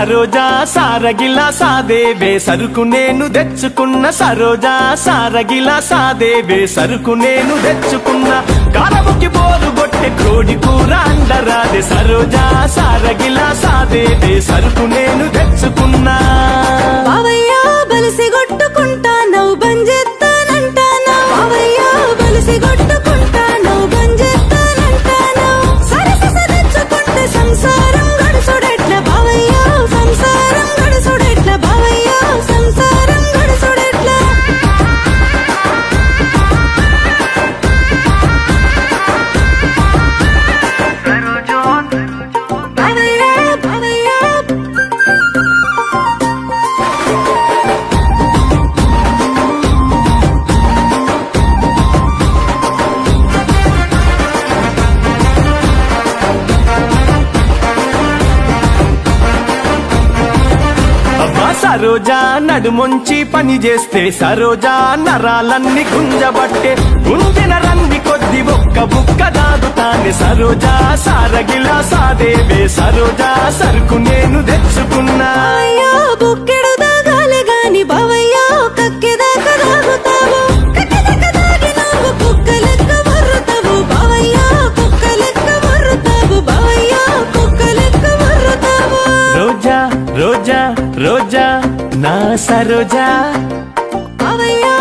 సరోజా సారగిలా సాదేవే సరుకు నేను తెచ్చుకున్న సరోజా సారగిలా సాదేవే సరుకు నేను తెచ్చుకున్న కారముకి బోరు గొట్టె కోడి కూర అండరాదే సరోజా సారగిలా సాదేవే సరుకు నేను తెచ్చుకున్నా బావయ్యా బలిసి కొట్టుకుంటానవు బంజెత్తానంటానా బావయ్యా బలిసి కొట్టుకుంటానవు బంజెత్తానంటానా సరస తెచ్చుకుంటే సంసారం గడుసుడెట్ల బావయ్యా సంసారం గడుసుడెట్ల బావయ్యా సంసారం గడుసుడెట్ల బావయ్యా బావయ్యా అబ్బా సరోజా నడుమొంచి పని చేస్తే సరోజా నరాలన్నీ గుంజబట్టే గుంజిన రంది కొద్ది ఒక్క బుక్క దాదుతానే సరోజా సారగిలా సాదేవే సరోజా సరుకు నేను తెచ్చుకున్నా బావయ్యా బుక్కెడు దాగాలి గాని బావయ్యా కక్కెదాకా దాగుతావు కక్కెదాకా దాగి నువ్వు కుక్క లెక్క వర్రుతావు బావయ్యా కుక్క లెక్క వర్రుతావు బావయ్యా కుక్క లెక్క వర్రుతావు రోజా రోజా రోజా నా సరోజా బావయ్యా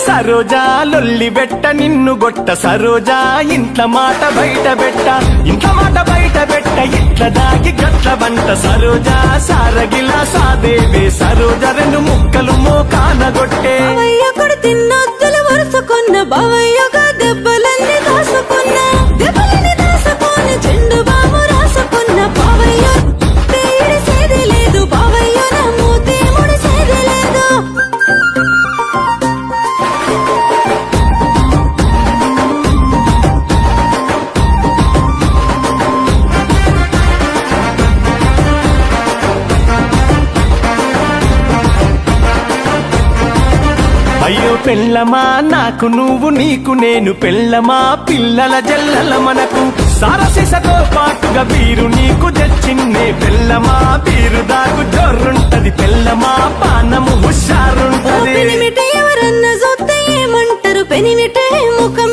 సరోజా లొల్లి బెట్ట నిన్ను గొట్ట సరోజా ఇంట్ల మాట బయట బెట్ట ఇంట్ల మాట బయట బెట్ట ఇట్ల దాగి గట్ల వంట సరోజా సారగిలా సాదేవే సరోజా రెండు ముక్కలు మోకాన గొట్టే బావయ్య కొడు తిన్నొత్తులు వరుసుకున్న బావయ్యగా దెబ్బలన్నీ దాసుకున్న దెబ్బలన్నీ దాసుకొని చెండు బాము రాసుకున్న బావయ్య తీడిసేది లేదు బావయ్య నా మూతి ముడిసేది లేదు అయ్యో పెళ్ళమా నాకు నువ్వు నీకు నేను పెళ్ళమా పిల్లల జల్లల మనకు సారసిసతో పాటుగా బీరు నీకు తెచ్చిన్నే పెళ్ళమా బీరు దాకు జోరుంటది పెళ్ళమా పానము హుషారుంటది పెనిమిటి ఎవరన్నా చూస్తే ఏమంటారు పెనిమిటే ముఖం